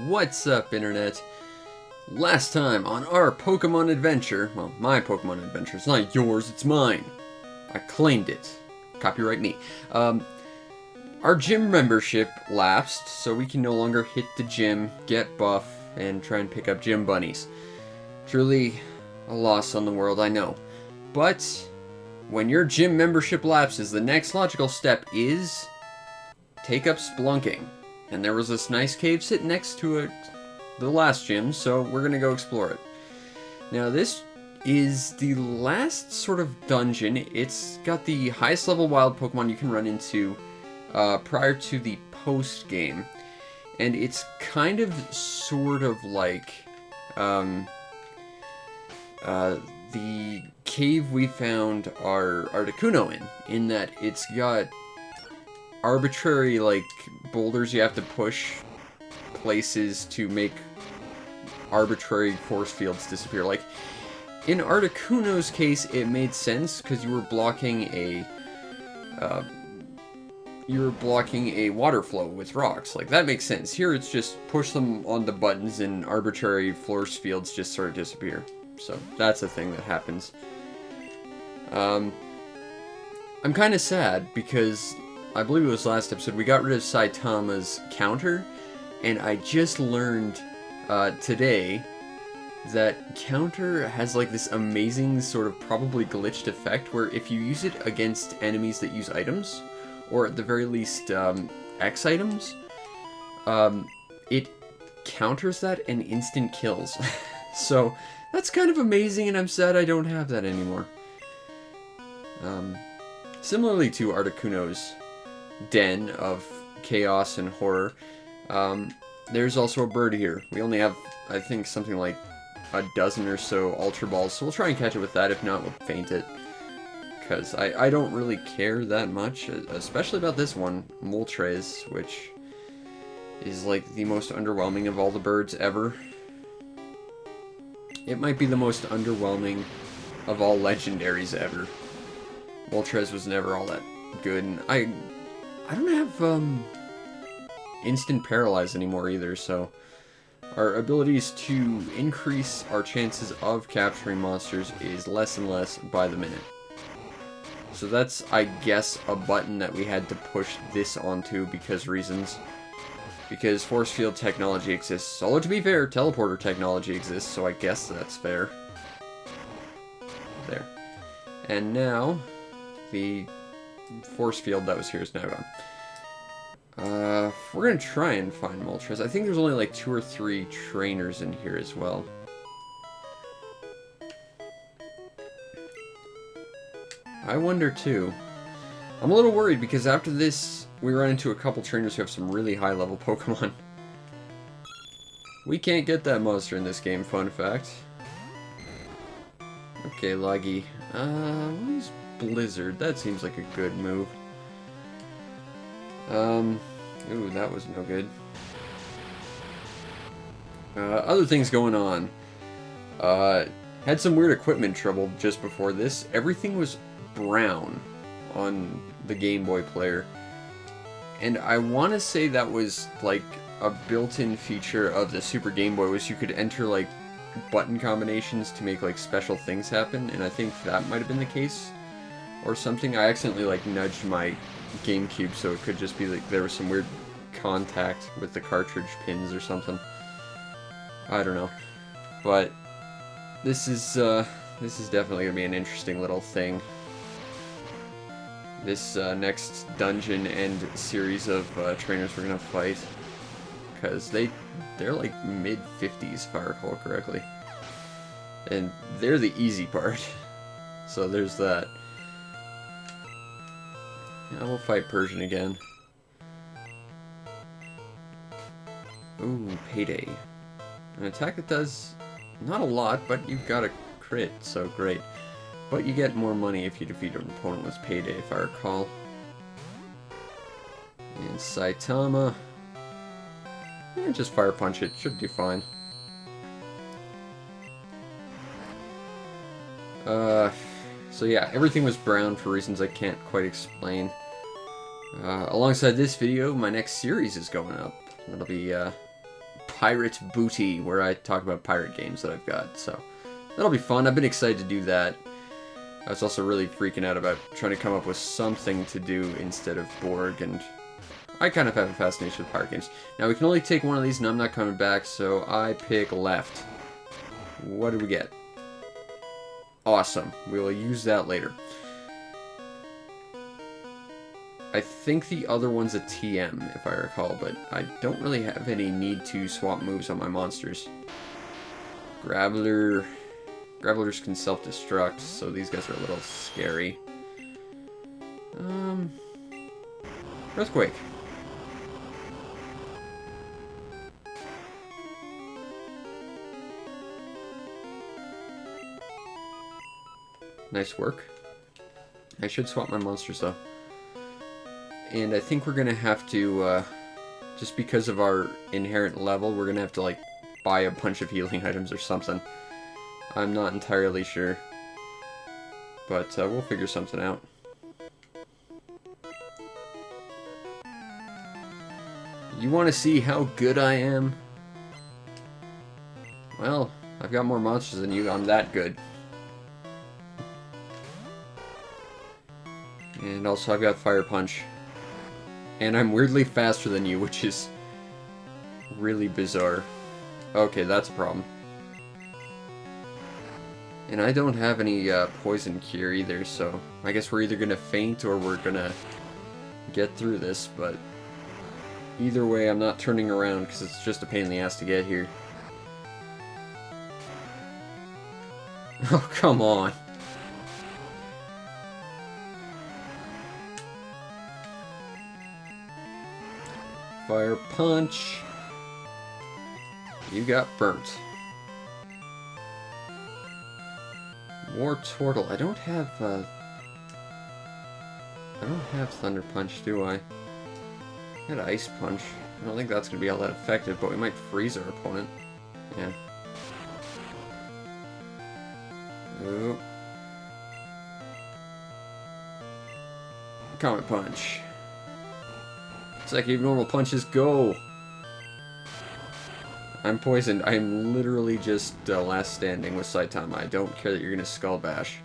What's up, Internet? Last time on our Pokemon adventure, well, my Pokemon adventure, it's not yours, it's mine. I claimed it. Copyright me. Our gym membership lapsed, so we can no longer hit the gym, get buff, and try and pick up gym bunnies. Truly a loss on the world, I know. But when your gym membership lapses, the next logical step is take up spelunking. And there was this nice cave sitting next to it, the last gym, so we're gonna go explore it. Now this is the last sort of dungeon. It's got the highest level wild Pokemon you can run into prior to the post game. And it's kind of sort of like the cave we found our Articuno in that it's got arbitrary, like, boulders you have to push places to make arbitrary force fields disappear. Like, in Articuno's case, it made sense because you were blocking a water flow with rocks. Like, that makes sense. Here, it's just push them on the buttons and arbitrary force fields just sort of disappear. So, that's a thing that happens. I'm kind of sad because I believe it was last episode, we got rid of Saitama's counter, and I just learned today that counter has like this amazing sort of probably glitched effect where if you use it against enemies that use items, or at the very least X items, it counters that and instant kills. So that's kind of amazing, and I'm sad I don't have that anymore. Similarly to Articuno's den of chaos and horror, there's also a bird here. We only have, I think, something like a dozen or so Ultra Balls, so we'll try and catch it with that. If not, we'll faint it. Because I don't really care that much, especially about this one, Moltres, which is like the most underwhelming of all the birds ever. It might be the most underwhelming of all legendaries ever. Moltres was never all that good, and I don't have instant paralyze anymore either, so our abilities to increase our chances of capturing monsters is less and less by the minute. So that's, I guess, a button that we had to push this onto because reasons. Because force field technology exists. Although, to be fair, teleporter technology exists, so I guess that's fair. There. And now, the force field that was here is now gone. We're gonna try and find Moltres. I think there's only like 2 or 3 trainers in here as well. I wonder too. I'm a little worried because after this, we run into a couple trainers who have some really high level Pokemon. We can't get that monster in this game, fun fact. Okay, Luggy. We'll use Blizzard. That seems like a good move. Ooh, that was no good. Other things going on. Had some weird equipment trouble just before this. Everything was brown on the Game Boy player. And I want to say that was like a built-in feature of the Super Game Boy, was you could enter like button combinations to make like special things happen, and I think that might have been the case or something. I accidentally like nudged my GameCube, so it could just be like there was some weird contact with the cartridge pins or something. I don't know, but this is definitely gonna be an interesting little thing. This next dungeon and series of trainers we're gonna fight, because they're like mid-50s if I recall correctly, and they're the easy part. So there's that. Now we'll fight Persian again. Ooh, Payday. An attack that does not a lot, but you've got a crit, so great. But you get more money if you defeat an opponent with Payday, if I recall. And Saitama. Yeah, just Fire Punch it, should do fine. So yeah, everything was brown for reasons I can't quite explain. Alongside this video, my next series is going up. That'll be Pirate Booty, where I talk about pirate games that I've got. So that'll be fun. I've been excited to do that. I was also really freaking out about trying to come up with something to do instead of Borg, and I kind of have a fascination with pirate games. Now, we can only take one of these, and I'm not coming back, so I pick left. What do we get? Awesome. We will use that later. I think the other one's a TM, if I recall, but I don't really have any need to swap moves on my monsters. Graveler... Gravelers can self-destruct, so these guys are a little scary. Earthquake. Nice work. I should swap my monsters, though. And I think we're going to have to, just because of our inherent level, we're going to have to, like, buy a bunch of healing items or something. I'm not entirely sure. But we'll figure something out. You want to see how good I am? Well, I've got more monsters than you. I'm that good. And also I've got Fire Punch. And I'm weirdly faster than you, which is really bizarre. Okay, that's a problem. And I don't have any poison cure either, so I guess we're either gonna faint or we're gonna get through this, but either way I'm not turning around because it's just a pain in the ass to get here. Oh, come on. Fire Punch. You got burnt. War Turtle. I don't have Thunder Punch, do I? I had Ice Punch. I don't think that's gonna be all that effective, but we might freeze our opponent. Yeah. Ooh. Comet Punch. It's like even normal punches go. I'm poisoned. I am literally just last standing with Saitama. I don't care that you're gonna Skull Bash.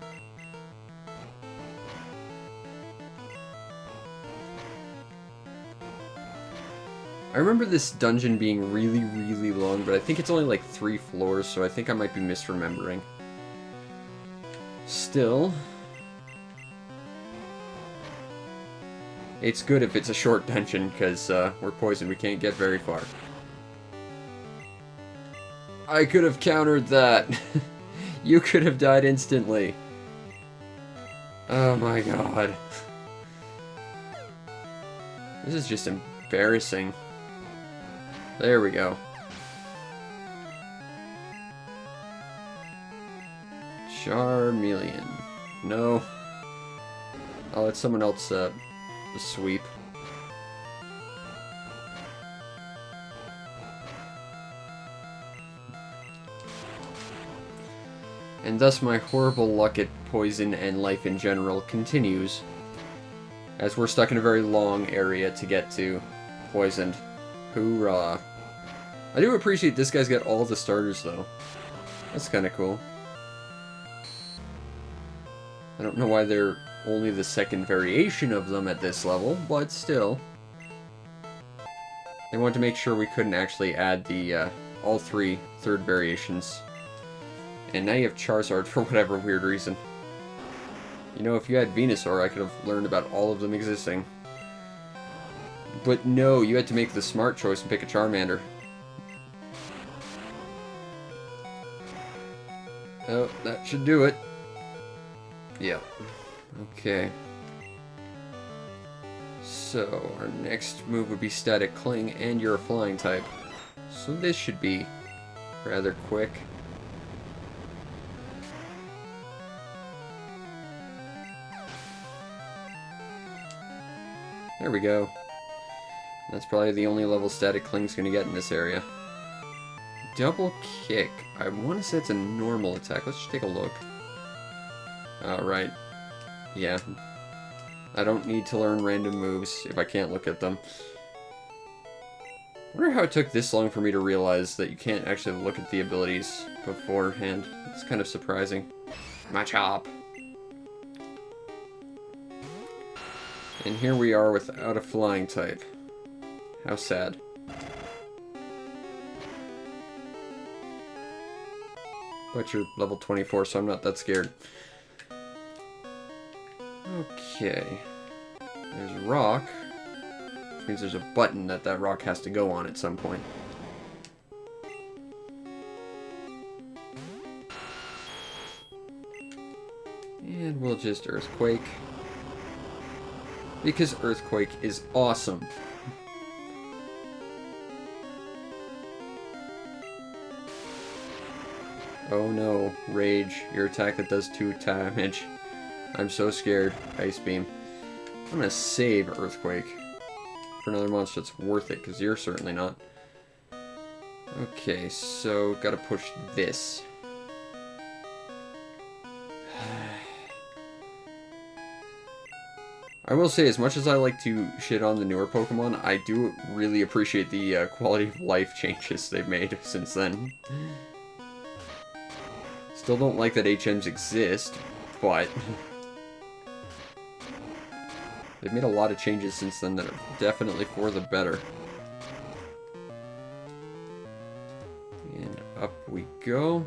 I remember this dungeon being really, really long, but I think it's only like 3 floors, so I think I might be misremembering. Still, it's good if it's a short dungeon, because we're poisoned. We can't get very far. I could have countered that. You could have died instantly. Oh my god. This is just embarrassing. There we go. Charmeleon. No. I'll let someone else sweep. And thus my horrible luck at poison and life in general continues, as we're stuck in a very long area to get to poisoned. Hoorah. I do appreciate this guy's got all the starters, though. That's kind of cool. I don't know why they're only the second variation of them at this level, but still. They wanted to make sure we couldn't actually add the all 3 third variations. And now you have Charizard for whatever weird reason. You know, if you had Venusaur, I could have learned about all of them existing. But no, you had to make the smart choice and pick a Charmander. Oh, that should do it. Yeah. Okay. So, our next move would be Static Cling, and you're a flying type. So this should be rather quick. There we go. That's probably the only level Static Cling's gonna get in this area. Double Kick. I want to say it's a normal attack. Let's just take a look. Right. Yeah. I don't need to learn random moves if I can't look at them. I wonder how it took this long for me to realize that you can't actually look at the abilities beforehand. It's kind of surprising. Machop! And here we are without a flying type. How sad. But you're level 24, so I'm not that scared. Okay. There's a rock. Which means there's a button that rock has to go on at some point. And we'll just Earthquake. Because Earthquake is awesome. Oh no, Rage, your attack that does 2 damage. I'm so scared. Ice Beam. I'm gonna save Earthquake for another monster that's worth it, because you're certainly not. Okay, so gotta push this. I will say, as much as I like to shit on the newer Pokemon, I do really appreciate the quality of life changes they've made since then. Still don't like that HMs exist, but they've made a lot of changes since then that are definitely for the better. And up we go.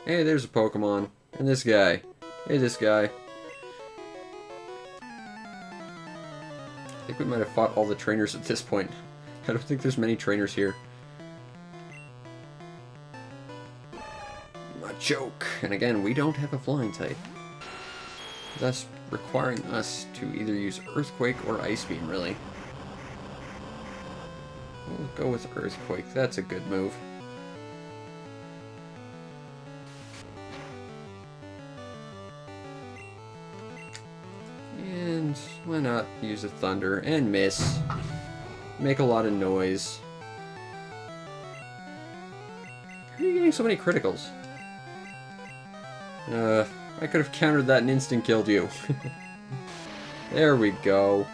Hey, there's a Pokemon. And this guy. Hey, this guy. I think we might have fought all the trainers at this point. I don't think there's many trainers here. Machoke! And again, we don't have a flying type. Thus requiring us to either use Earthquake or Ice Beam, really. We'll go with Earthquake. That's a good move. And why not use a Thunder and miss? Make a lot of noise. How are you getting so many criticals? I could have countered that and instant killed you. There we go.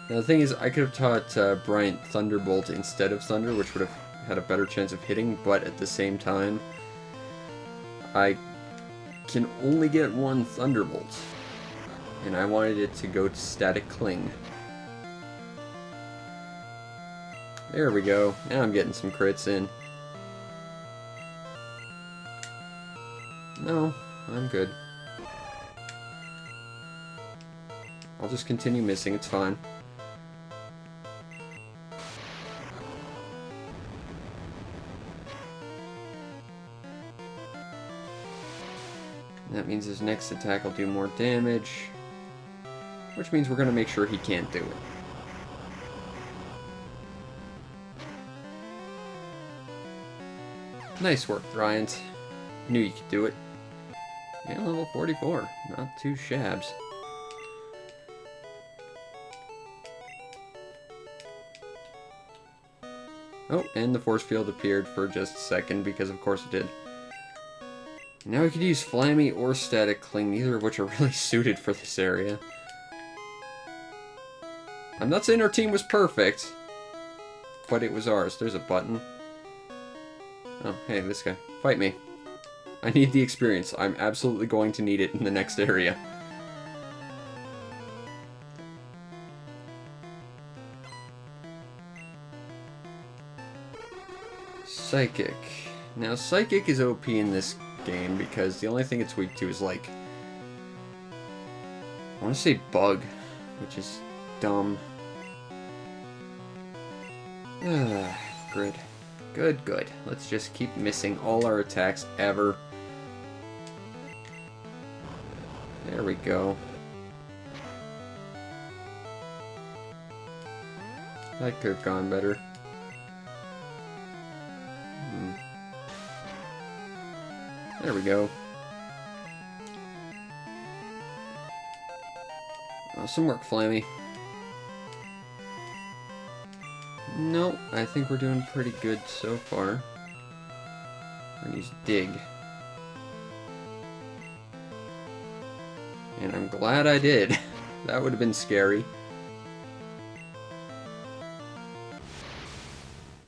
Now the thing is, I could have taught Bryant Thunderbolt instead of Thunder, which would have had a better chance of hitting, but at the same time, I can only get one Thunderbolt. And I wanted it to go to Static Cling. There we go. Now I'm getting some crits in. No, I'm good. I'll just continue missing, it's fine. That means his next attack will do more damage, which means we're going to make sure he can't do it. Nice work, Bryant. Knew you could do it. And level 44. Not too shabs. Oh, and the force field appeared for just a second, because of course it did. Now we could use Flammy or Static Cling, neither of which are really suited for this area. I'm not saying our team was perfect, but it was ours. There's a button. Oh, hey, this guy. Fight me. I need the experience. I'm absolutely going to need it in the next area. Psychic. Now, Psychic is OP in this game because the only thing it's weak to is, like, I want to say Bug, which is dumb. Good. Good, good. Let's just keep missing all our attacks ever. There we go. That could have gone better. There we go. Awesome work, Flammy. No, I think we're doing pretty good so far. We're gonna use Dig. And I'm glad I did. That would have been scary.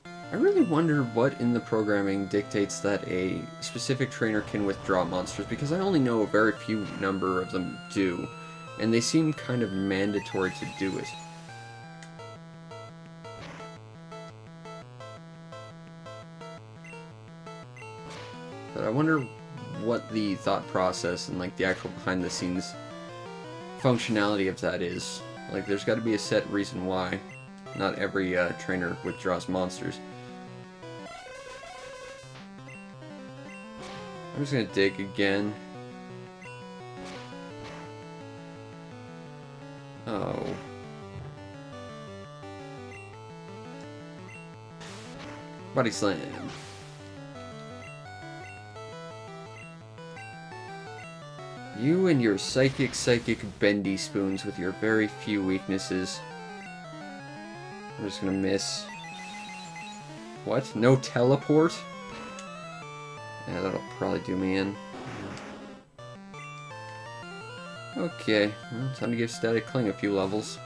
I really wonder what in the programming dictates that a specific trainer can withdraw monsters, because I only know a very few number of them do, and they seem kind of mandatory to do it. But I wonder what the thought process and like the actual behind the scenes functionality of that is. Like, there's got to be a set reason why not every trainer withdraws monsters. I'm just gonna dig again. Oh. Body slam. You and your psychic bendy spoons with your very few weaknesses. I'm just gonna miss. What? No teleport? Yeah, that'll probably do me in. Okay, well, time to give Static Cling a few levels.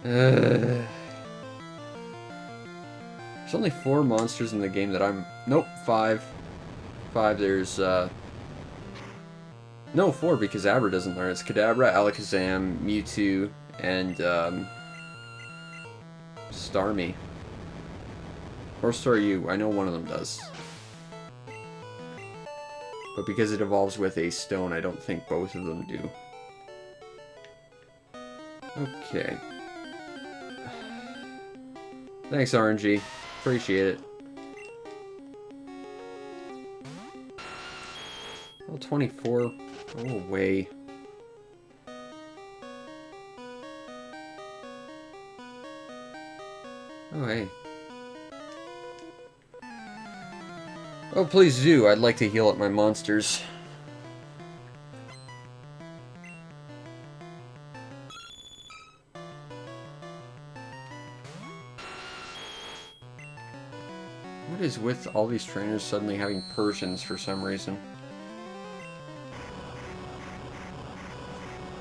There's only 4 monsters in the game that I'm... Nope, 5. 5, there's, No, 4, because Abra doesn't learn. It's Kadabra, Alakazam, Mewtwo, and, Starmie. Or Staryu. I know one of them does. But because it evolves with a stone, I don't think both of them do. Okay. Thanks, RNG. Appreciate it. Oh, 24. Go away. Oh, hey. Oh, please do. I'd like to heal up my monsters. What is with all these trainers suddenly having Persians for some reason?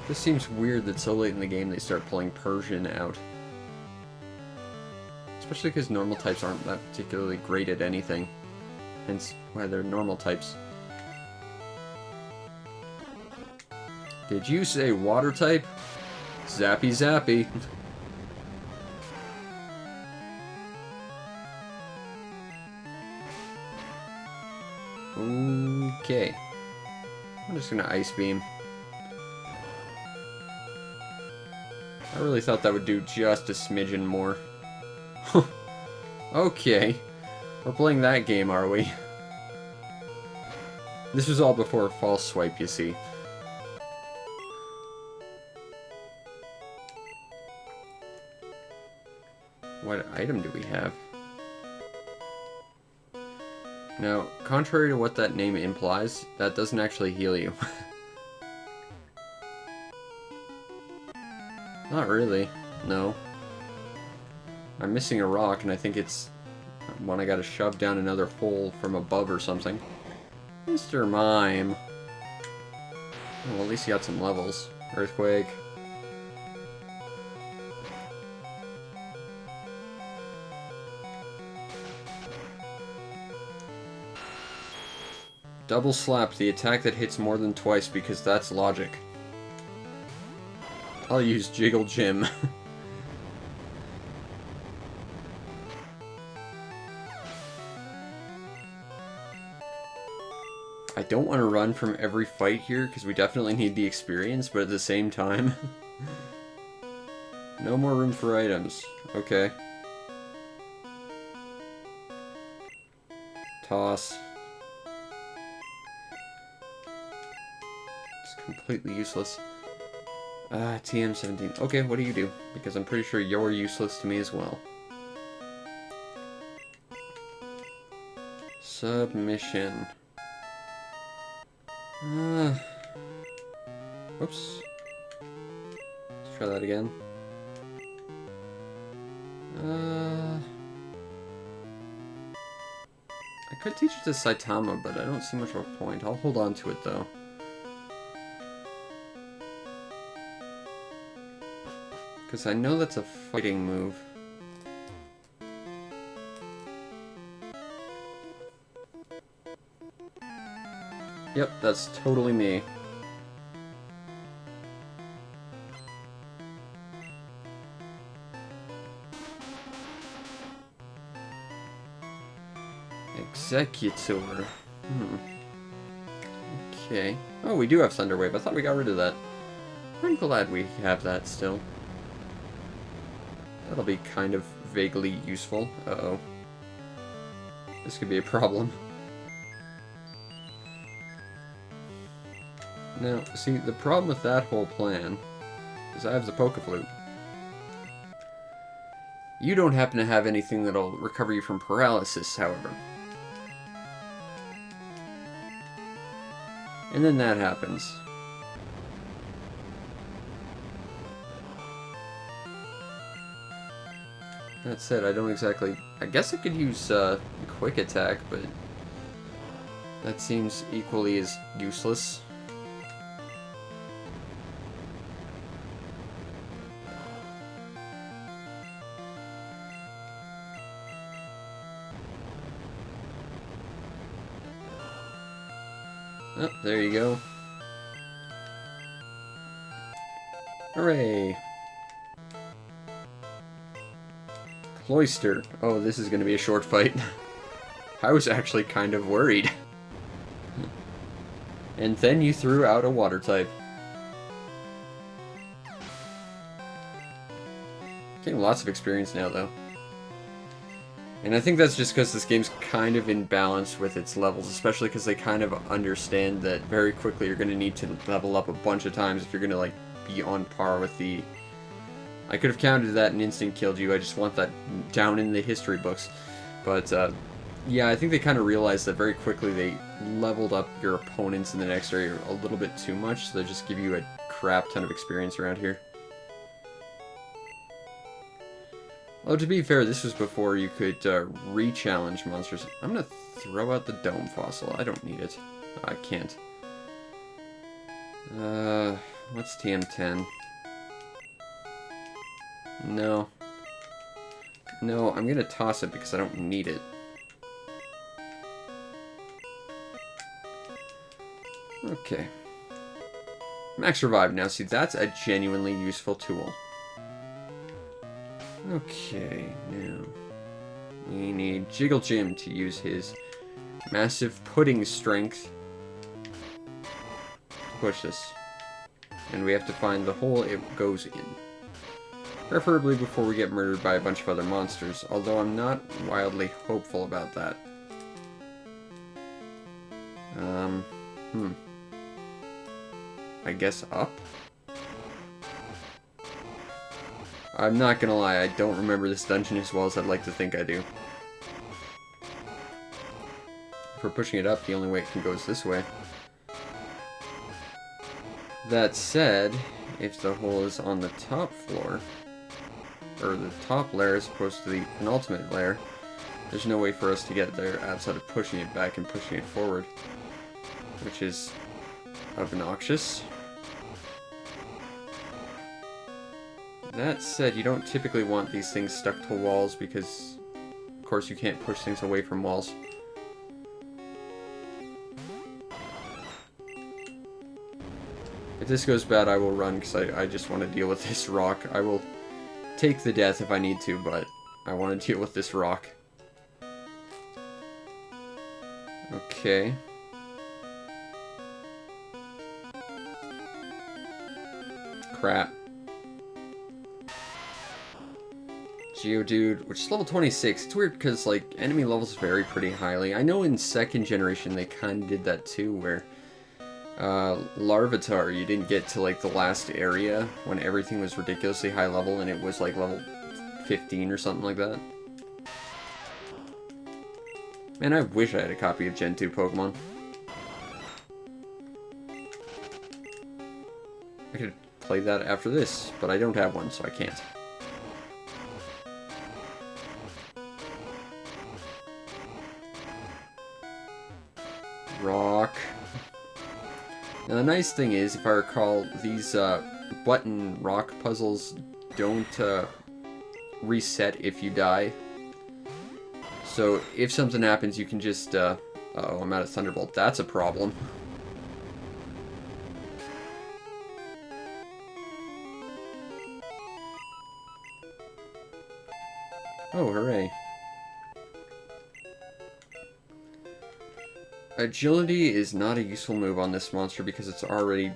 This seems weird that so late in the game they start pulling Persian out. Especially because normal types aren't that particularly great at anything. Hence why they're normal types. Did you say water type? Zappy zappy. Okay. I'm just gonna Ice Beam. I really thought that would do just a smidgen more. Okay. We're playing that game, are we? This was all before False Swipe, you see. What item do we have? Now, contrary to what that name implies, that doesn't actually heal you. Not really. No. I'm missing a rock, and I think it's one I gotta shove down another hole from above or something. Mr. Mime. Oh, well, at least he got some levels. Earthquake. Double Slap, the attack that hits more than twice, because that's logic. I'll use Jiggle Jim. I don't want to run from every fight here, because we definitely need the experience, but at the same time... No more room for items. Okay. Toss. It's completely useless. TM17. Okay, what do you do? Because I'm pretty sure you're useless to me as well. Submission. Whoops. Let's try that again. I could teach it to Saitama, but I don't see much of a point. I'll hold on to it, though. Because I know that's a fighting move. Yep, that's totally me. Executor. Okay. Oh, we do have Thunder Wave. I thought we got rid of that. I'm glad we have that still. That'll be kind of vaguely useful. Uh-oh. This could be a problem. Now, see, the problem with that whole plan is I have the Poke-Flute. You don't happen to have anything that'll recover you from paralysis, however. And then that happens. That said, I don't exactly... I guess I could use Quick Attack, but that seems equally as useless. Oh, there you go. Hooray! Cloyster. Oh, this is going to be a short fight. I was actually kind of worried. And then you threw out a water type. Getting lots of experience now, though. And I think that's just because this game's kind of in balance with its levels, especially because they kind of understand that very quickly you're going to need to level up a bunch of times if you're going to, like, be on par with the... I could have countered that and instant killed you, I just want that down in the history books. But, yeah, I think they kind of realized that very quickly they leveled up your opponents in the next area a little bit too much, so they just give you a crap ton of experience around here. Oh, to be fair, this was before you could re-challenge monsters. I'm gonna throw out the Dome Fossil. I don't need it. I can't. What's TM10? No. No, I'm gonna toss it because I don't need it. Okay. Max Revive. Now, see, that's a genuinely useful tool. Okay, now we need Jiggle Jim to use his massive pudding strength to push this. And we have to find the hole it goes in. Preferably before we get murdered by a bunch of other monsters, although I'm not wildly hopeful about that. I guess up? I'm not gonna lie, I don't remember this dungeon as well as I'd like to think I do. If we're pushing it up, the only way it can go is this way. That said, if the hole is on the top floor, or the top layer as opposed to the penultimate layer, there's no way for us to get there outside of pushing it back and pushing it forward, which is obnoxious. That said, you don't typically want these things stuck to walls because, of course, you can't push things away from walls. If this goes bad, I will run because I just want to deal with this rock. I will take the death if I need to, but I want to deal with this rock. Okay. Crap. Geodude, which is level 26. It's weird because, like, enemy levels vary pretty highly. I know in second generation they kind of did that too, where Larvitar, you didn't get to, like, the last area when everything was ridiculously high level and it was, like, level 15 or something like that. Man, I wish I had a copy of Gen 2 Pokemon. I could play that after this, but I don't have one, so I can't. Rock. Now the nice thing is, if I recall, these button rock puzzles don't reset if you die. So if something happens, you can just... uh-oh, I'm out of Thunderbolt. That's a problem. Oh, hooray. Agility is not a useful move on this monster because it's already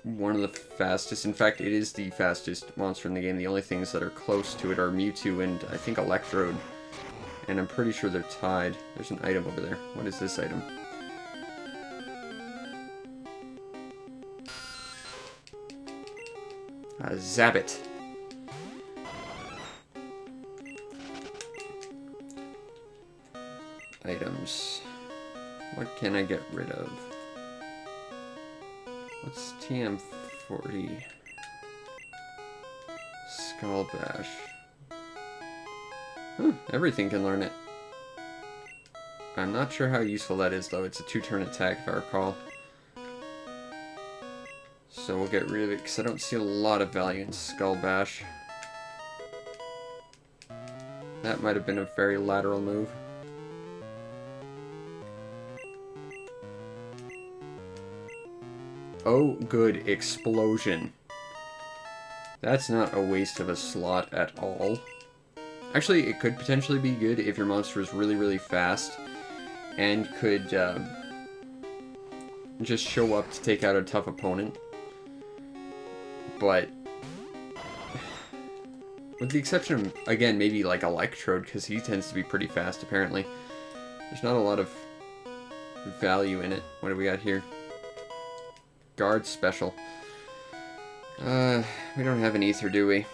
one of the fastest. In fact, it is the fastest monster in the game. The only things that are close to it are Mewtwo and, I think, Electrode. And I'm pretty sure they're tied. There's an item over there. What is this item? Zabbit. Items. What can I get rid of? What's TM40? Skull Bash. Huh, everything can learn it. I'm not sure how useful that is, though. It's a 2-turn attack, if I recall. So we'll get rid of it, because I don't see a lot of value in Skull Bash. That might have been a very lateral move. Oh, good. Explosion. That's not a waste of a slot at all. Actually, it could potentially be good if your monster is really, really fast and could just show up to take out a tough opponent. But with the exception of, again, maybe like Electrode, because he tends to be pretty fast, apparently. There's not a lot of value in it. What do we got here? Guard Special. We don't have an Ether, do we?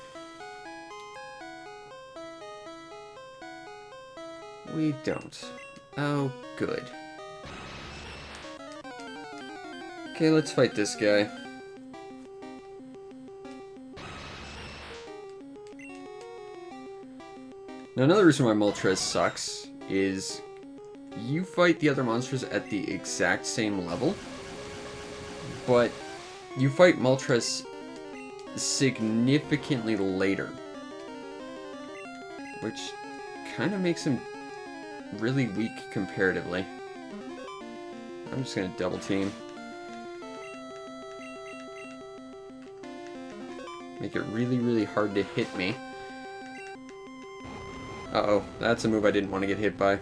We don't. Oh, good. Okay, let's fight this guy. Now, another reason why Moltres sucks is you fight the other monsters at the exact same level, but you fight Moltres significantly later, which kind of makes him really weak comparatively. I'm just gonna double team. Make it really, really hard to hit me. Uh-oh, that's a move I didn't want to get hit by.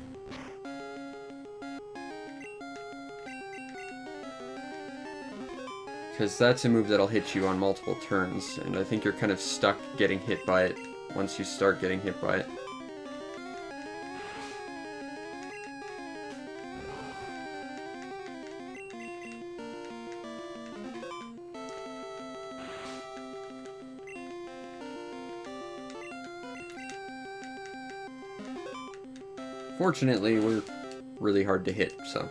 Because that's a move that'll hit you on multiple turns, and I think you're kind of stuck getting hit by it once you start getting hit by it. Fortunately, we're really hard to hit, so...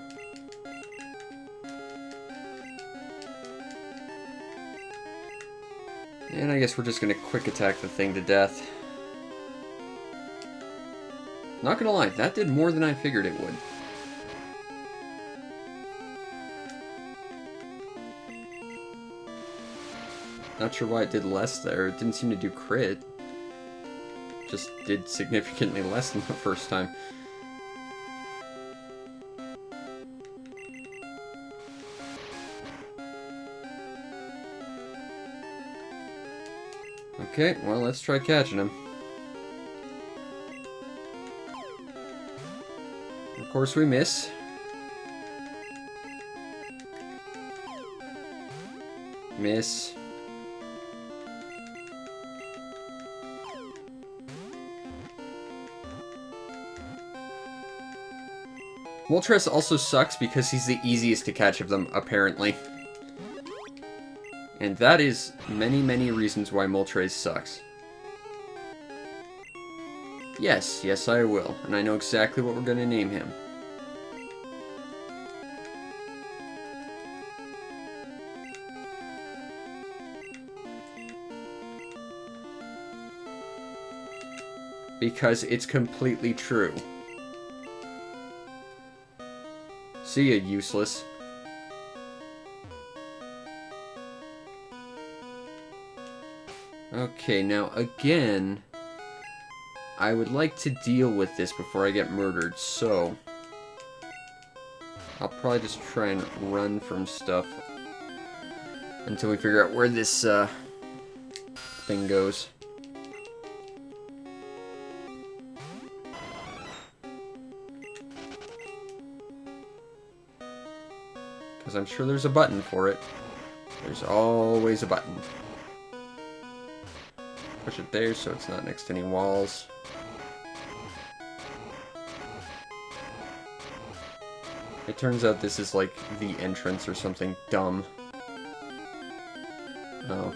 And I guess we're just gonna quick attack the thing to death. Not gonna lie, that did more than I figured it would. Not sure why it did less there. It didn't seem to do crit. Just did significantly less than the first time. Okay, well, let's try catching him. Of course we miss. Miss. Moltres also sucks because he's the easiest to catch of them, apparently. And that is many, many reasons why Moltres sucks. Yes, yes I will. And I know exactly what we're going to name him. Because it's completely true. See ya, useless. Okay, now again, I would like to deal with this before I get murdered, so I'll probably just try and run from stuff until we figure out where this thing goes. Because I'm sure there's a button for it. There's always a button. Push it there so it's not next to any walls. It turns out this is like the entrance or something dumb. Oh.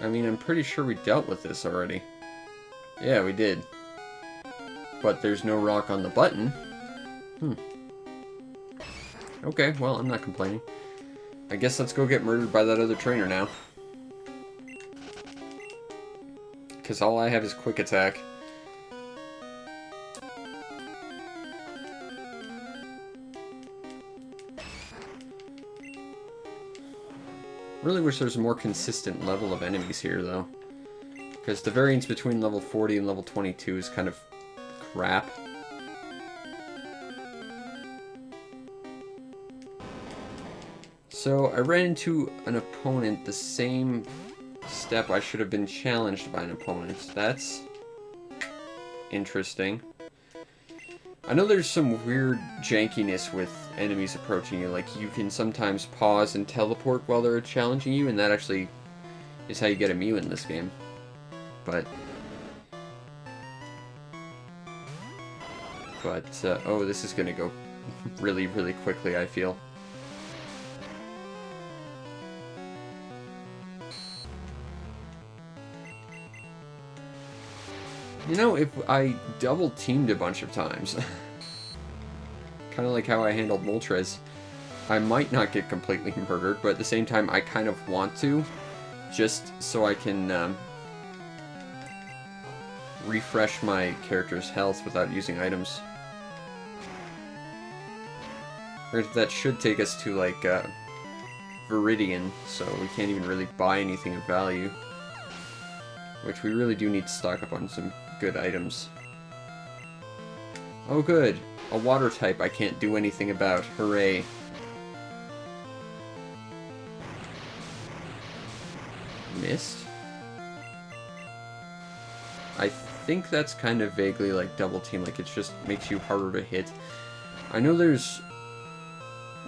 I mean, I'm pretty sure we dealt with this already. Yeah, we did. But there's no rock on the button. Okay, well, I'm not complaining. I guess let's go get murdered by that other trainer now. Because all I have is quick attack. Really wish there was a more consistent level of enemies here, though. Because the variance between level 40 and level 22 is kind of crap. So, I ran into an opponent the same step I should have been challenged by an opponent. That's interesting. I know there's some weird jankiness with enemies approaching you, like you can sometimes pause and teleport while they're challenging you, and that actually is how you get a Mew in this game. But, oh, this is gonna go really, really quickly, I feel. You know, if I double-teamed a bunch of times, kind of like how I handled Moltres, I might not get completely murdered, but at the same time, I kind of want to, just so I can refresh my character's health without using items. That should take us to, like, Viridian, so we can't even really buy anything of value. Which we really do need to stock up on some good items. Oh good! A water type I can't do anything about. Hooray. Missed? I think that's kind of vaguely like double team, like it just makes you harder to hit. I know there's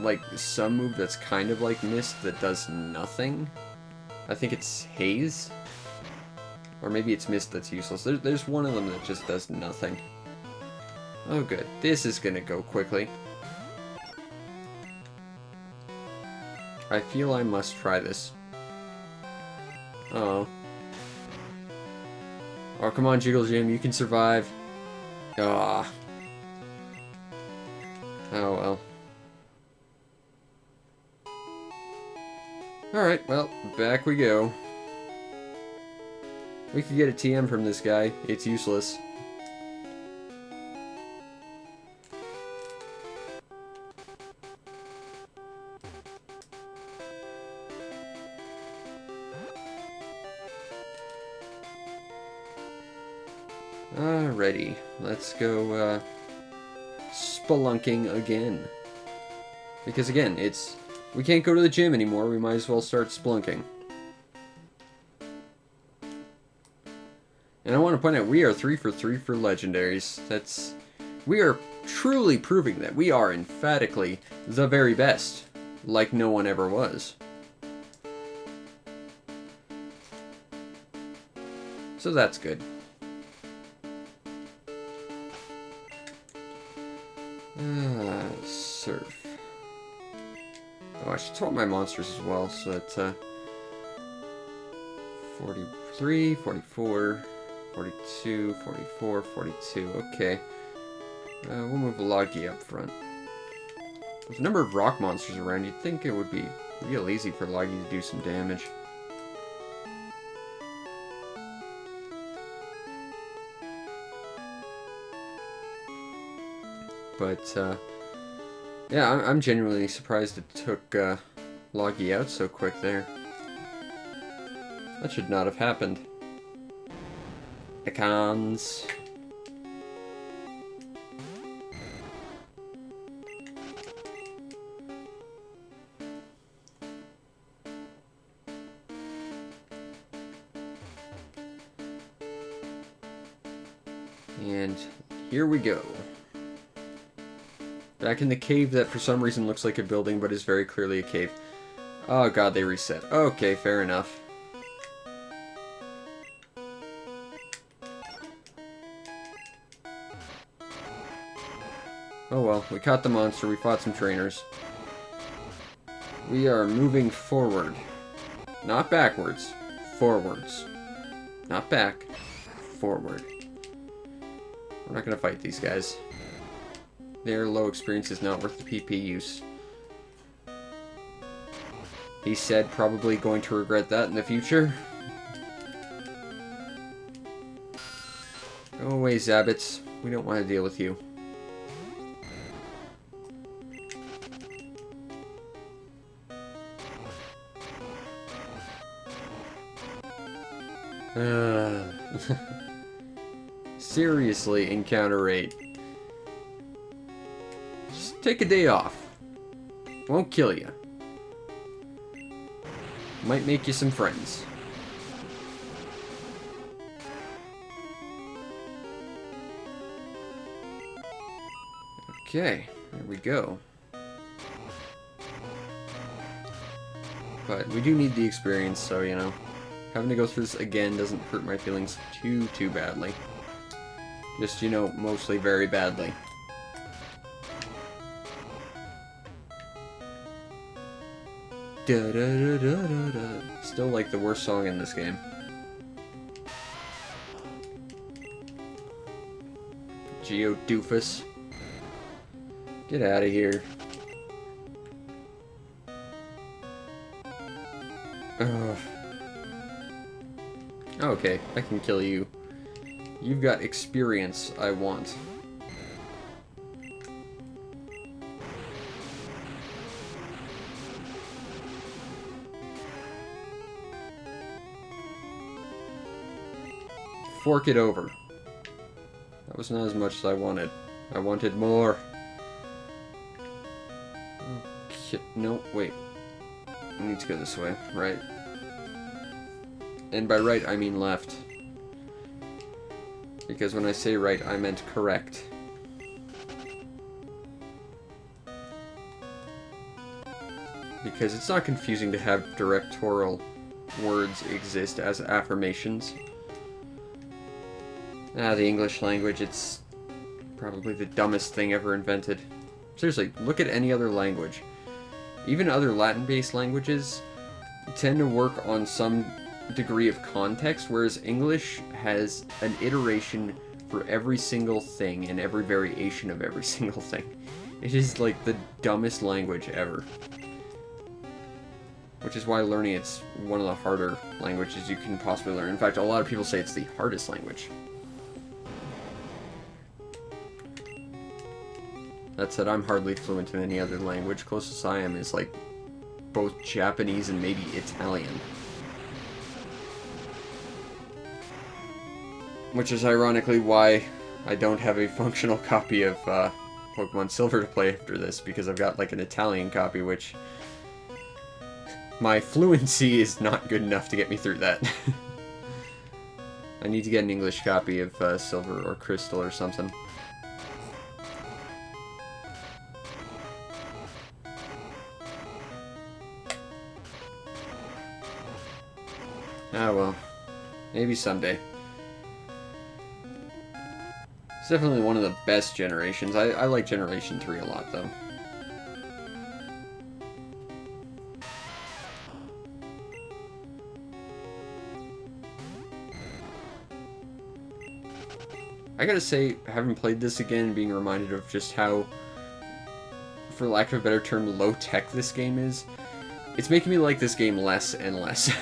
like some move that's kind of like Mist that does nothing. I think it's Haze? Or maybe it's Mist that's useless. There's one of them that just does nothing. Oh good. This is gonna go quickly. I feel I must try this. Oh. Oh, come on, Jiggle Jim. You can survive. Ah. Oh, well. Alright, well, back we go. We could get a TM from this guy. It's useless. Alrighty. Let's go, spelunking again. Because again, we can't go to the gym anymore. We might as well start splunking. And I want to point out, we are 3 for 3 for legendaries. We are truly proving that we are emphatically the very best, like no one ever was. So that's good. Surf. Oh, I should swap my monsters as well, so that, 43, 44... 42, 44, 42, okay. We'll move Logi up front. With a number of rock monsters around, you'd think it would be real easy for Loggy to do some damage. But, yeah, I'm genuinely surprised it took Loggy out so quick there. That should not have happened. Icons. And here we go. Back in the cave that for some reason looks like a building but is very clearly a cave. Oh god, they reset. Okay, fair enough. Oh well, we caught the monster, we fought some trainers. We are moving forward. Not backwards. Forwards. Not back. Forward. We're not gonna fight these guys. Their low experience is not worth the PP use. He said probably going to regret that in the future. Go away, Zabbits. We don't want to deal with you. Seriously, encounter rate. Just take a day off. Won't kill you. Might make you some friends. Okay, there we go. But we do need the experience, so, you know, having to go through this again doesn't hurt my feelings too badly. Just, you know, mostly very badly. Da da da da da da. Still like the worst song in this game. Geo doofus. Get out of here. Ugh. Okay, I can kill you. You've got experience I want. Fork it over. That was not as much as I wanted. I wanted more. Okay, no, wait. I need to go this way, right? And by right, I mean left. Because when I say right, I meant correct. Because it's not confusing to have directorial words exist as affirmations. The English language, it's probably the dumbest thing ever invented. Seriously, look at any other language. Even other Latin-based languages tend to work on some degree of context, whereas English has an iteration for every single thing and every variation of every single thing. It is like the dumbest language ever. Which is why learning it's one of the harder languages you can possibly learn. In fact, a lot of people say it's the hardest language. That said, I'm hardly fluent in any other language. Closest I am is like both Japanese and maybe Italian. Which is ironically why I don't have a functional copy of Pokemon Silver to play after this, because I've got like an Italian copy, which my fluency is not good enough to get me through that. I need to get an English copy of Silver or Crystal or something. Ah well, maybe someday. It's definitely one of the best generations. I like Generation 3 a lot, though. I gotta say, having played this again, being reminded of just how for lack of a better term, low-tech this game is, it's making me like this game less and less.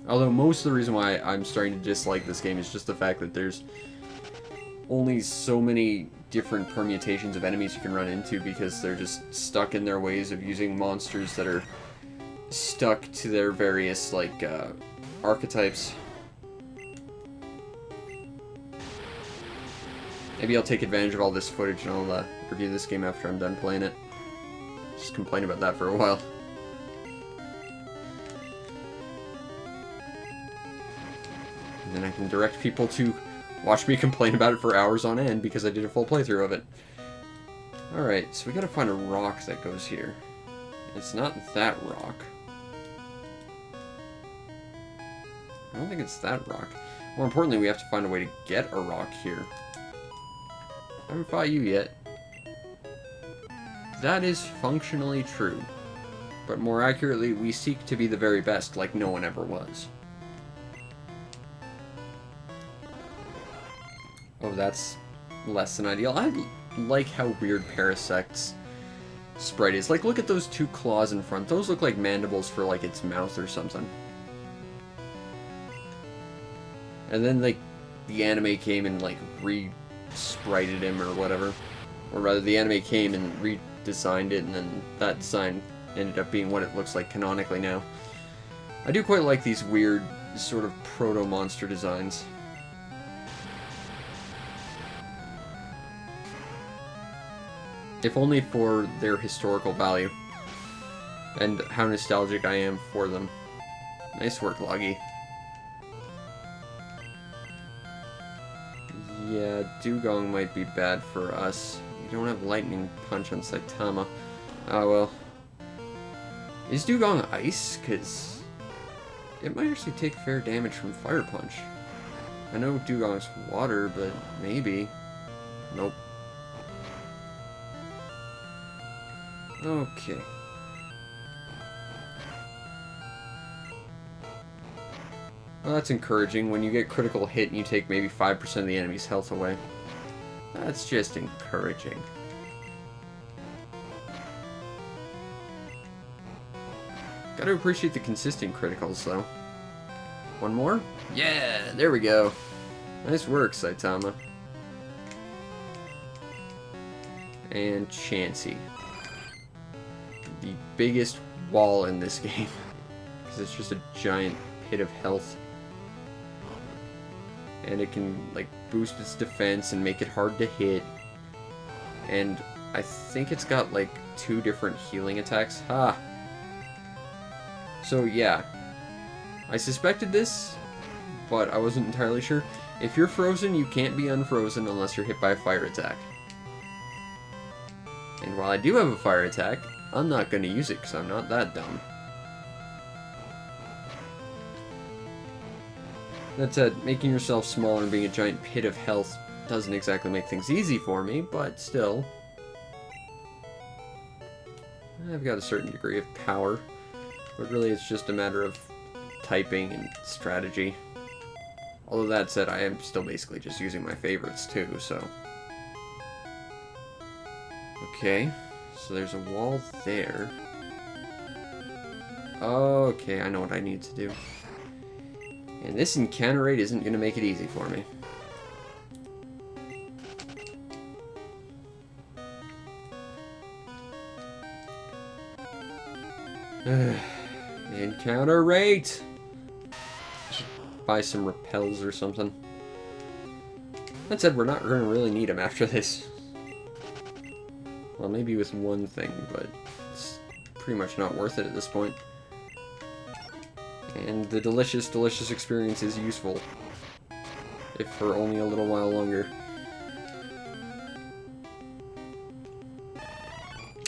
Although most of the reason why I'm starting to dislike this game is just the fact that there's only so many different permutations of enemies you can run into because they're just stuck in their ways of using monsters that are stuck to their various, like, archetypes. Maybe I'll take advantage of all this footage and I'll review this game after I'm done playing it. Just complain about that for a while. And then I can direct people to watch me complain about it for hours on end because I did a full playthrough of it. Alright, so we gotta find a rock that goes here. It's not that rock. I don't think it's that rock. More importantly, we have to find a way to get a rock here. I haven't fought you yet. That is functionally true. But more accurately, we seek to be the very best, like no one ever was. Oh, that's less than ideal. I like how weird Parasect's sprite is. Like, look at those two claws in front. Those look like mandibles for, like, its mouth or something. And then, like, the anime came and, like, re-sprited him or whatever. Or rather, the anime came and redesigned it, and then that design ended up being what it looks like canonically now. I do quite like these weird, sort of proto-monster designs. If only for their historical value. And how nostalgic I am for them. Nice work, Loggy. Yeah, Dugong might be bad for us. We don't have Lightning Punch on Saitama. Oh well. Is Dugong ice? Because it might actually take fair damage from Fire Punch. I know Dugong's water, but maybe. Nope. Okay. Well, that's encouraging. When you get critical hit and you take maybe 5% of the enemy's health away. That's just encouraging. Gotta appreciate the consistent criticals, though. One more? Yeah, there we go. Nice work, Saitama. And Chansey. The biggest wall in this game. Because it's just a giant pit of health. And it can, like, boost its defense and make it hard to hit. And I think it's got, like, 2 different healing attacks. Ha! So, yeah. I suspected this, but I wasn't entirely sure. If you're frozen, you can't be unfrozen unless you're hit by a fire attack. And while I do have a fire attack, I'm not going to use it because I'm not that dumb. That said, making yourself smaller and being a giant pit of health doesn't exactly make things easy for me, but still. I've got a certain degree of power, but really it's just a matter of typing and strategy. Although that said, I am still basically just using my favorites too, so. Okay, so there's a wall there. Okay, I know what I need to do. And this encounter rate isn't going to make it easy for me. Encounter rate! Should buy some repels or something. That said, we're not going to really need them after this. Well, maybe with one thing, but it's pretty much not worth it at this point. And the delicious, delicious experience is useful. If for only a little while longer.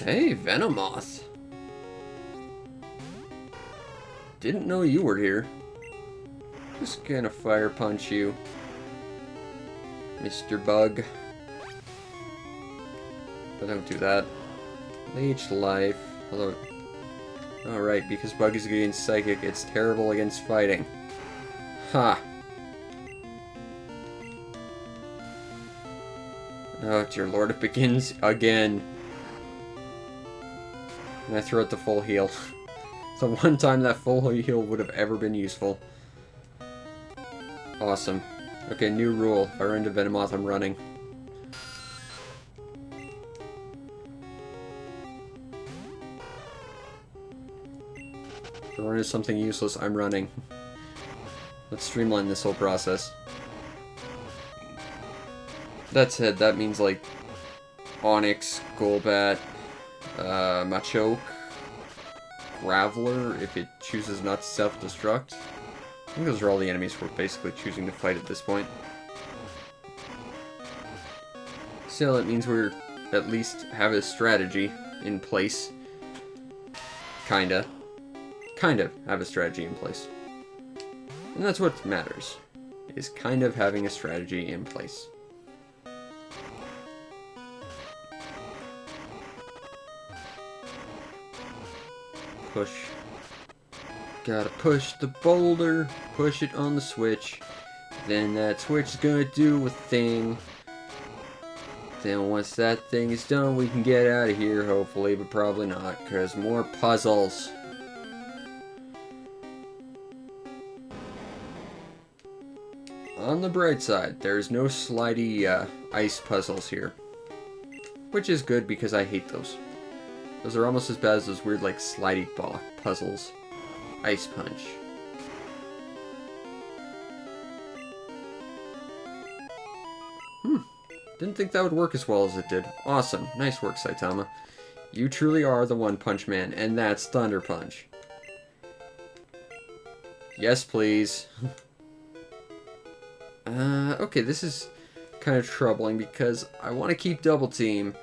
Hey, Venomoth! Didn't know you were here. Just gonna fire punch you, Mr. Bug. But don't do that. Leech life. Hello. Alright, because Bug is against Psychic, it's terrible against fighting. Ha! Oh, dear lord, it begins again. And I throw out the full heal. So one time that full heal would have ever been useful. Awesome. Okay, new rule. If I run into Venomoth, I'm running. If I run into something useless, I'm running. Let's streamline this whole process. That said, that means like Onyx, Golbat, Machoke, Graveler, if it chooses not to self-destruct. I think those are all the enemies we're basically choosing to fight at this point. Still, it means we're at least have a strategy in place. Kinda have a strategy in place. And that's what matters, is kind of having a strategy in place. Push. Gotta push the boulder, push it on the switch. Then that switch is gonna do a thing. Then once that thing is done, we can get out of here, hopefully, but probably not, because more puzzles. On the bright side, there's no slidey ice puzzles here. Which is good, because I hate those. Those are almost as bad as those weird, like, slidey block puzzles. Ice Punch. Didn't think that would work as well as it did. Awesome. Nice work, Saitama. You truly are the One Punch Man, and that's Thunder Punch. Yes, please. Okay, this is kind of troubling because I want to keep Double Team.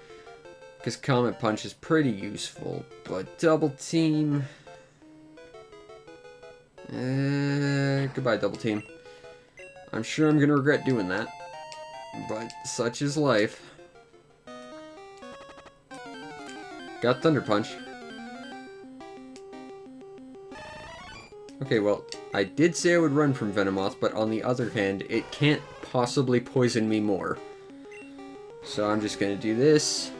Because Comet Punch is pretty useful, but Double Team... goodbye, Double Team. I'm sure I'm gonna regret doing that, but such is life. Got Thunder Punch. Okay, well, I did say I would run from Venomoth, but on the other hand, it can't possibly poison me more. So I'm just gonna do this.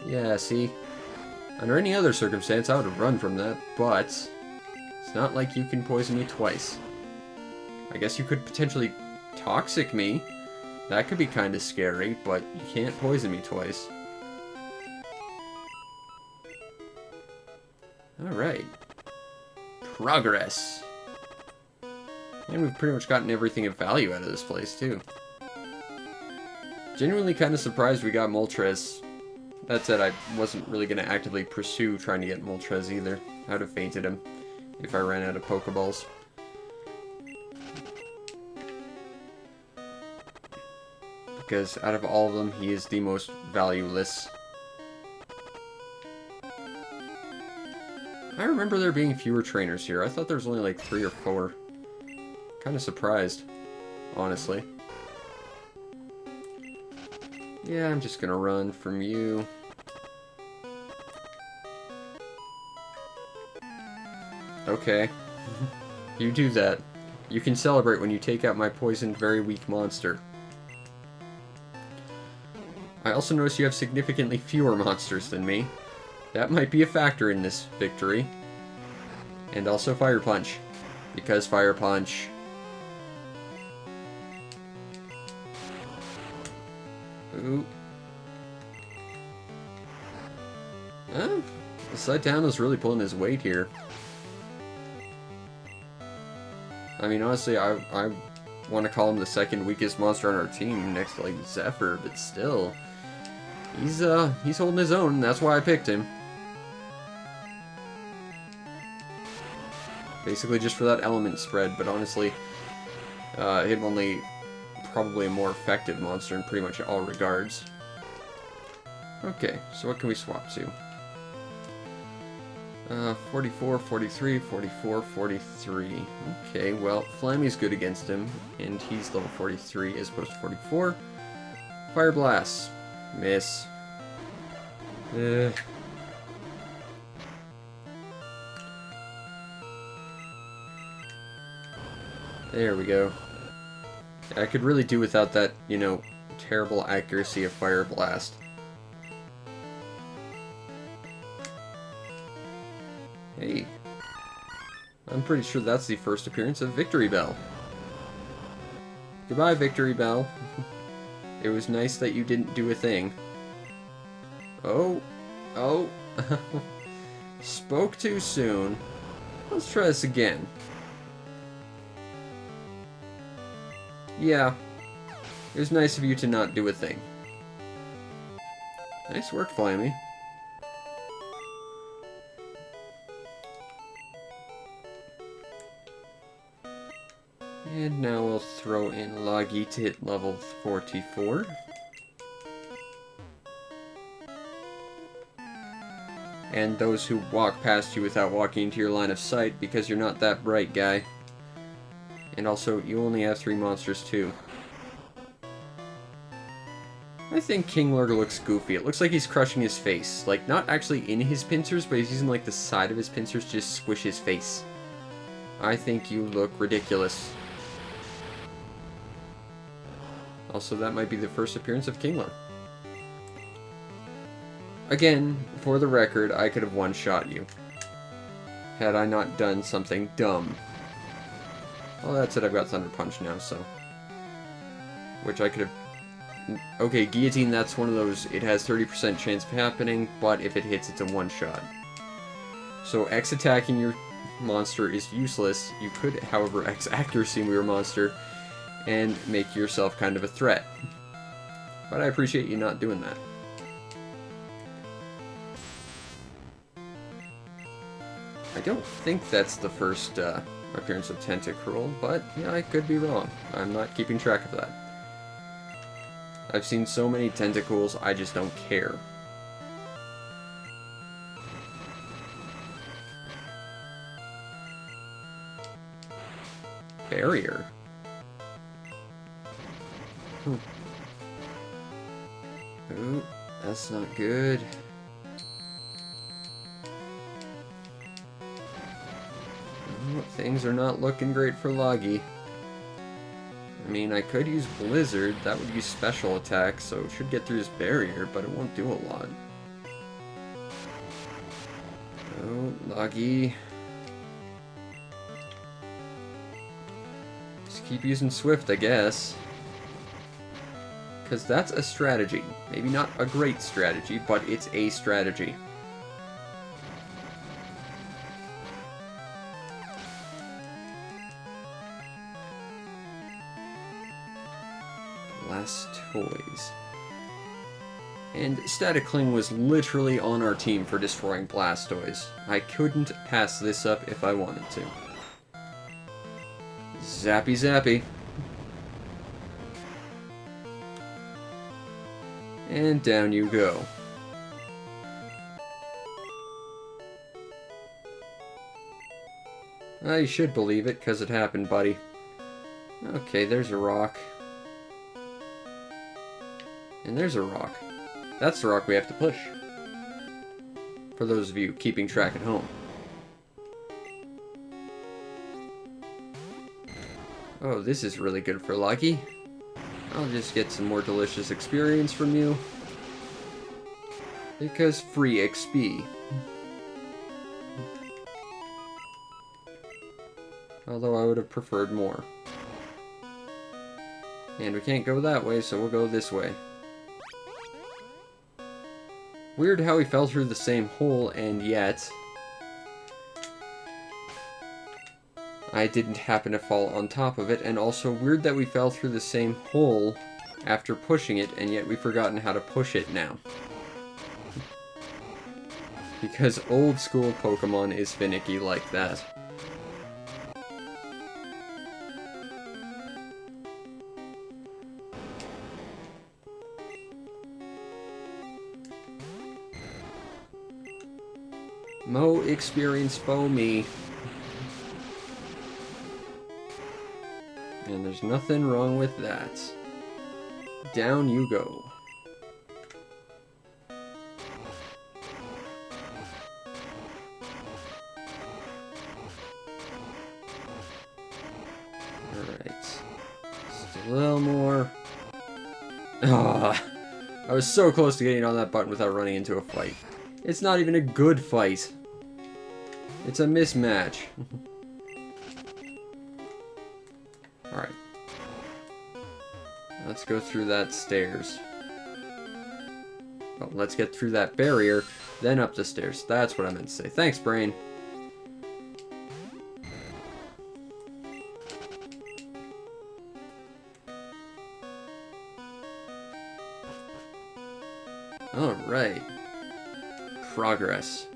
Yeah, see? Under any other circumstance, I would have run from that, but it's not like you can poison me twice. I guess you could potentially toxic me. That could be kind of scary, but you can't poison me twice. Alright. Progress. And we've pretty much gotten everything of value out of this place, too. Genuinely kind of surprised we got Moltres. That said, I wasn't really going to actively pursue trying to get Moltres either. I would have fainted him if I ran out of Pokeballs. Because out of all of them, he is the most valueless. I remember there being fewer trainers here. I thought there was only like 3 or 4. Kind of surprised, honestly. Yeah, I'm just gonna run from you. Okay. You do that. You can celebrate when you take out my poisoned, very weak monster. I also notice you have significantly fewer monsters than me. That might be a factor in this victory. And also Fire Punch. Because Fire Punch... Ooh. The Saitama is really pulling his weight here. I mean, honestly, I want to call him the second weakest monster on our team next to, like, Zephyr, but still. He's holding his own, and that's why I picked him. Basically just for that element spread, but honestly, him only... probably a more effective monster in pretty much all regards. Okay, so what can we swap to? 44, 43, 44, 43. Okay, well, Flammy's good against him, and he's level 43 as opposed to 44. Fire Blast. Miss. I There we go. I could really do without that, you know, terrible accuracy of Fire Blast. Hey. I'm pretty sure that's the first appearance of Victory Bell. Goodbye, Victory Bell. It was nice that you didn't do a thing. Oh. Oh. Spoke too soon. Let's try this again. Yeah. It was nice of you to not do a thing. Nice work, Flammy. And now we'll throw in Loggy to hit level 44. And those who walk past you without walking into your line of sight because you're not that bright, guy. And also, you only have 3 monsters too. I think King Lurg looks goofy. It looks like he's crushing his face. Like, not actually in his pincers, but he's using like the side of his pincers to just squish his face. I think you look ridiculous. Also, that might be the first appearance of King Lurg. Again, for the record, I could have one-shot you. Had I not done something dumb. Well, that's it, I've got Thunder Punch now, so... Which I could have... Okay, Guillotine, that's one of those, it has 30% chance of happening, but if it hits, it's a one-shot. So X-attacking your monster is useless. You could, however, X-accuracy your monster and make yourself kind of a threat. But I appreciate you not doing that. I don't think that's the first appearance of Tentacruel, but yeah, I could be wrong. I'm not keeping track of that. I've seen so many Tentacruels, I just don't care. Barrier? Ooh, that's not good. Things are not looking great for Loggy. I mean, I could use Blizzard. That would use special attack, so it should get through his barrier, but it won't do a lot. Oh, Loggy. Just keep using Swift, I guess. Because that's a strategy. Maybe not a great strategy, but it's a strategy. Toys. And Static Cling was literally on our team for destroying Blastoise. I couldn't pass this up if I wanted to. Zappy zappy. And down you go. You should believe it, because it happened, buddy. Okay, there's a rock. And there's a rock. That's the rock we have to push. For those of you keeping track at home. Oh, this is really good for Lucky. I'll just get some more delicious experience from you. Because free XP. Although I would have preferred more. And we can't go that way, so we'll go this way. Weird how he fell through the same hole, and yet I didn't happen to fall on top of it, and also weird that we fell through the same hole after pushing it, and yet we've forgotten how to push it now. Because old school Pokemon is finicky like that. Mo experience foamy. And there's nothing wrong with that. Down you go. Alright. Just a little more. Ah, I was so close to getting on that button without running into a fight. It's not even a good fight. It's a mismatch. Alright. Let's go through that stairs. Well, let's get through that barrier, then up the stairs. That's what I meant to say. Thanks, brain. Alright. Progress.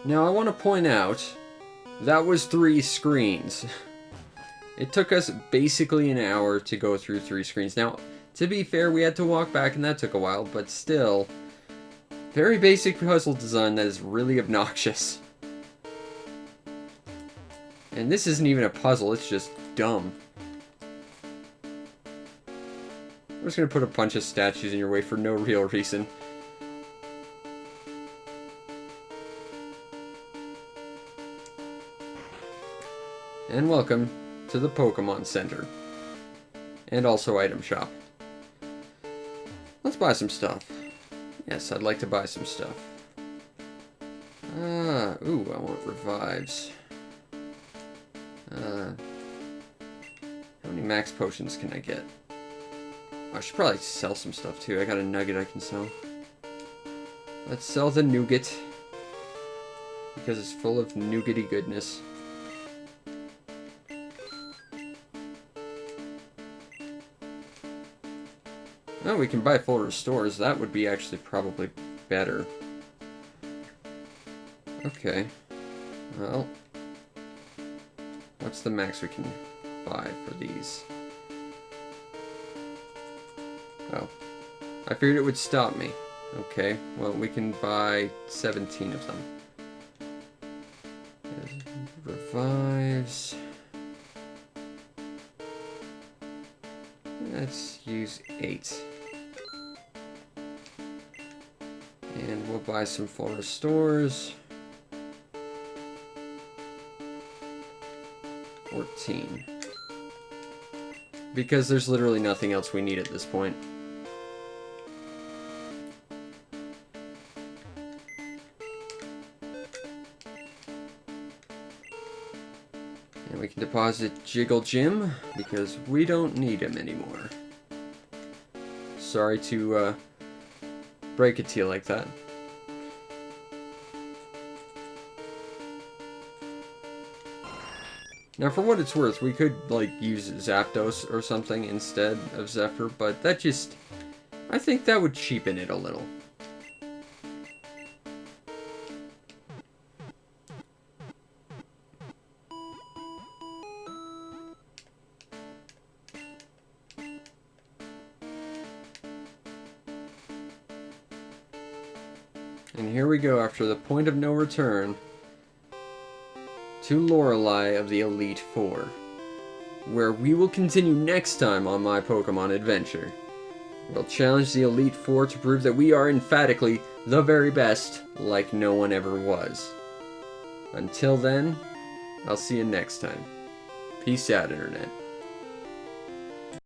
Now, I want to point out, that was 3 screens. It took us basically an hour to go through 3 screens. Now, to be fair, we had to walk back and that took a while, but still, very basic puzzle design that is really obnoxious. And this isn't even a puzzle, it's just dumb. I'm just gonna put a bunch of statues in your way for no real reason. And welcome to the Pokemon Center. And also item shop. Let's buy some stuff. Yes, I'd like to buy some stuff. Ooh, I want revives. How many max potions can I get? I should probably sell some stuff too. I got a nugget I can sell. Let's sell the nougat. Because it's full of nougaty goodness. Oh, we can buy full restores. That would be actually probably better. Okay. Well, what's the max we can buy for these? Oh. I figured it would stop me. Okay, well, we can buy 17 of them. Revives. Let's use 8. And we'll buy some full restores. 14. Because there's literally nothing else we need at this point. And we can deposit Jiggle Jim, because we don't need him anymore. Sorry to break it to you like that. Now, for what it's worth, we could, like, use Zapdos or something instead of Zephyr, but that just... I think that would cheapen it a little. And here we go after the point of no return to Lorelei of the Elite Four, where we will continue next time on My Pokemon Adventure. We'll challenge the Elite Four to prove that we are emphatically the very best, like no one ever was. Until then, I'll see you next time. Peace out, Internet.